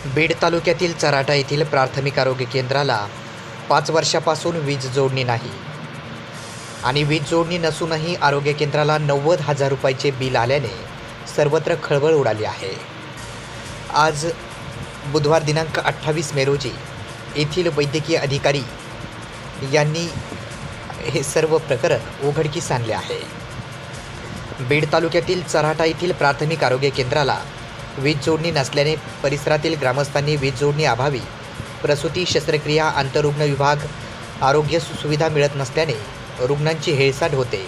बीड तालुक्यातील चराटा येथील प्राथमिक आरोग्य केंद्राला 5 वर्षापासून वीज जोडणी नाही आणि वीज जोडणी नसूनही आरोग्य केंद्राला 90,000 रुपयाचे बिल आल्याने सर्वत्र खळबळ उडाली आहे। आज बुधवार दिनांक 28 मे रोजी येथील वैद्यकीय अधिकारी यांनी हे सर्व प्रकरण उघडकीस आणले आहे। बीड तालुक्यातील चराटा येथील प्राथमिक आरोग्य केंद्राला वीज जोडणी नसल्याने परिसरातील ग्रामस्थांनी वीज जोडणी अभावी प्रसूती, शस्त्रक्रिया, आंतररुग्ण विभाग, आरोग्य सुविधा मिळत नसल्याने रुग्णांची हेळसांड होते।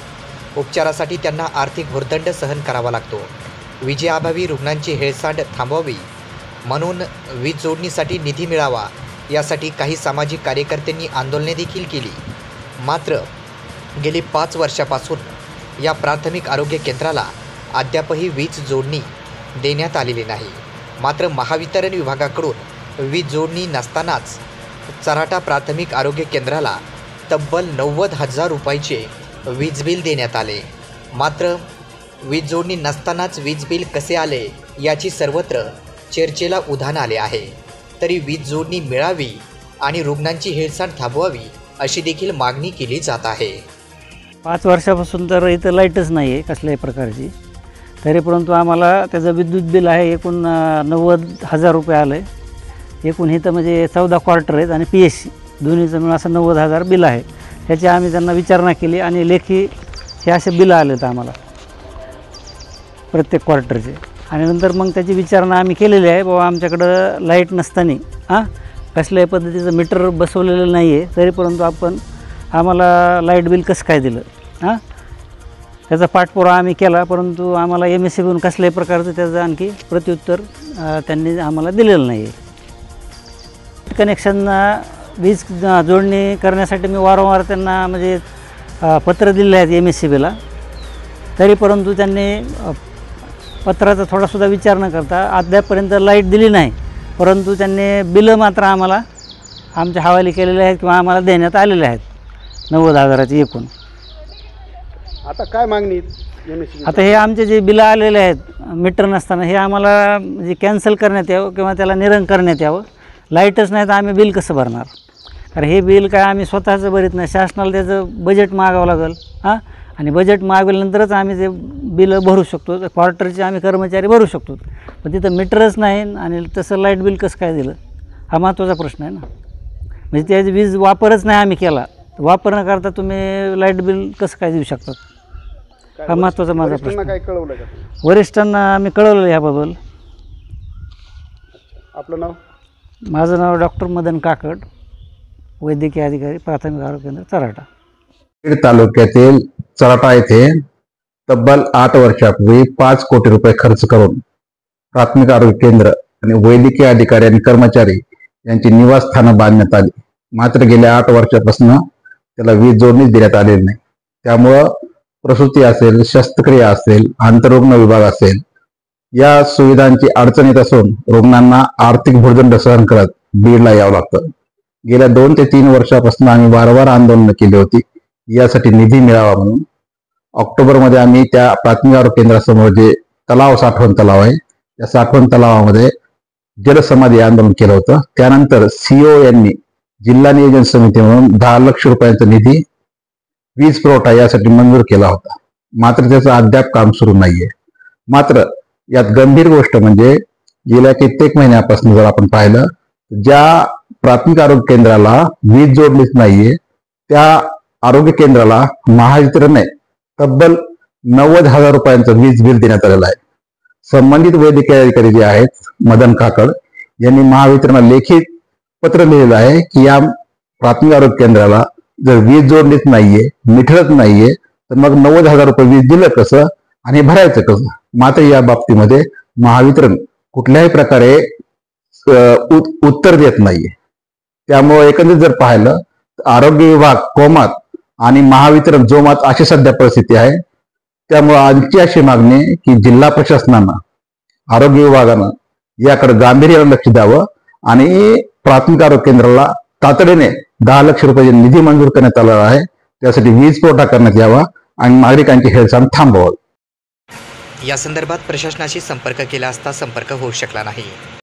उपचारासाठी त्यांना आर्थिक भुर्दंड सहन करावा लागतो। विजेअभावी रुग्णांची हेळसांड थांबवावी म्हणून वीज जोडणीसाठी निधी मिळावा यासाठी काही सामाजिक कार्यकर्त्यांनी आंदोलने देखील केली। मात्र गेली 5 वर्षापासून या प्राथमिक आरोग्य केंद्राला अद्यापही वीज जोडणी देण्यात आलेली नाही। मात्र महावितरण विभागाकडून वीज जोडणी नसतानाच चराटा प्राथमिक आरोग्य केंद्राला तब्बल 90,000 रुपयाचे वीज बिल देण्यात आले। मात्र वीज जोडणी नसतानाच वीज बिल कसे आले याची सर्वत्र चर्चेला उधाण आले आहे। तरी वीज जोडणी मिळावी आणि रुग्णांची हेळसांड थांबवावी अशी देखील मागणी केली जात आहे। 5 वर्षापासून तर इथं लाईटच नाही आहे कसल्याही प्रकारची, तरी परंतु आम्हाला त्याचं विद्युत बिल आहे एकूण 90,000 रुपये आलं आहे। एकूण इथं म्हणजे 14 क्वार्टर आहेत आणि PSC दोन्हीचं मिळून असं 90,000 बिल आहे। त्याची आम्ही त्यांना विचारणा केली आणि लेखी हे असे बिल आलेत आम्हाला प्रत्येक क्वार्टरचे। आणि नंतर मग त्याची विचारणा आम्ही केलेली आहे, बाबा आमच्याकडं लाईट नसताना कसल्याही पद्धतीचं मीटर बसवलेलं नाही आहे, तरी परंतु आम्हाला लाईट बिल कसं काय दिलं त्याचा पाठपुरावा आम्ही केला, परंतु आम्हाला MSCBकडून कसल्याही प्रकारचं त्याचं आणखी प्रत्युत्तर त्यांनी आम्हाला दिलेलं नाही आहे। कनेक्शन वीज जोडणी करण्यासाठी मी वारंवार त्यांना म्हणजे पत्र दिले आहेत MSCBला, तरी परंतु त्यांनी पत्राचा थोडासुद्धा विचार न करता अद्यापपर्यंत लाईट दिली नाही। परंतु त्यांनी बिलं मात्र आम्हाला आमच्या हवाली केलेले आहेत किंवा आम्हाला देण्यात आलेले आहेत 90,000ची एकूण। आता काय मागणी आता हे आमचे जे बिलं आलेले आहेत मीटर नसताना हे आम्हाला म्हणजे कॅन्सल करण्यात यावं किंवा त्याला निरंक करण्यात यावं। लाईटच नाही तर आम्ही बिल कसं भरणार? कारण हे बिल काय आम्ही स्वतःचं भरीत नाही, शासनाला त्याचं बजेट मागावं लागेल आणि बजेट मागवल्यानंतरच आम्ही ते बिलं भरू शकतो। क्वार्टरचे आम्ही कर्मचारी भरू शकतो, पण तिथं मीटरच नाही आणि तसं लाईट बिल कसं काय दिलं हा महत्त्वाचा प्रश्न आहे ना। म्हणजे त्याची वीज वापरच नाही आम्ही केला, वापर न करता तुम्ही लाईट बिल कसं काय देऊ शकतात हा महत्त्वाचा माझा प्रश्न। काय कळवलं का? वरिष्ठांना आम्ही कळवलं याबद्दल। आपलं नाव? माझं नाव डॉक्टर मदन काकड, वैद्यकीय अधिकारी, प्राथमिक आरोग्य केंद्र, चराटा। बीड तालुक्यातील चराटा येथे तब्बल 8 वर्षापूर्वी 5 कोटी रुपये खर्च करून प्राथमिक आरोग्य केंद्र आणि वैद्यकीय अधिकारी आणि कर्मचारी यांची निवासस्थानं बांधण्यात आली। मात्र गेल्या 8 वर्षापासून त्याला वीज जोडणीच देण्यात आलेली नाही। त्यामुळं प्रसूती असेल, शस्त्रक्रिया असेल, आंतररुग्ण विभाग असेल या सुविधांची अडचण येत असून रुग्णांना आर्थिक भुर्दंड सहन करत बीडला यावं लागतं। गेल्या 2 ते 3 वर्षापासून आम्ही वारंवार आंदोलनं केली होती यासाठी निधी मिळावा म्हणून। ऑक्टोबरमध्ये आम्ही त्या प्राथमिक आरोग्य केंद्रासमोर जे तलाव, साठवण तलाव आहे, त्या साठवण तलावामध्ये जलसमाधी आंदोलन केलं होतं। त्यानंतर CO यांनी जिल्हा नियोजन समिती म्हणून 10 लाख रुपयांचा निधी वीज पुरवठा यासाठी मंजूर केला होता। मात्र त्याचं अद्याप काम सुरू नाहीये। मात्र यात गंभीर गोष्ट म्हणजे गेल्या कित्येक महिन्यापासून जर आपण पाहिलं, ज्या प्राथमिक आरोग्य केंद्राला वीज जोडणीच नाहीये त्या आरोग्य केंद्राला महावितरणने तब्बल 90,000 रुपयांचं वीज बिल देण्यात आलेलं आहे। संबंधित वैद्यकीय अधिकारी जे आहेत मदन काकड यांनी महावितरणाला लेखी पत्र लिहिलेलं आहे की या प्राथमिक आरोग्य केंद्राला जर वीज जोडणीच नाहीये, मीटरच नाहीये, तर मग 90,000 रुपये वीज दिलं कसं आणि भरायचं कसं? मात्र या बाबतीमध्ये महावितरण कुठल्याही प्रकारे उत्तर देत नाहीये। त्यामुळे एकंदरीत जर पाहिलं तर आरोग्य विभाग कोमात आणि महावितरण जोमात अशी सध्या परिस्थिती आहे। त्यामुळे आमची अशी मागणी आहे की जिल्हा प्रशासनानं, आरोग्य विभागानं याकडे गांभीर्यानं लक्ष द्यावं आणि प्राथमिक आरोग्य केंद्राला तातडीने 10 लाख रुपये निधी मंजूर करण्यात आला आहे, त्यासाठी वीज पुरवठा करण्यात यावा आणि नागरिकांची हेळसांड थांबवावी। या संदर्भात प्रशासनाशी संपर्क केला असता संपर्क होऊ शकला नाही।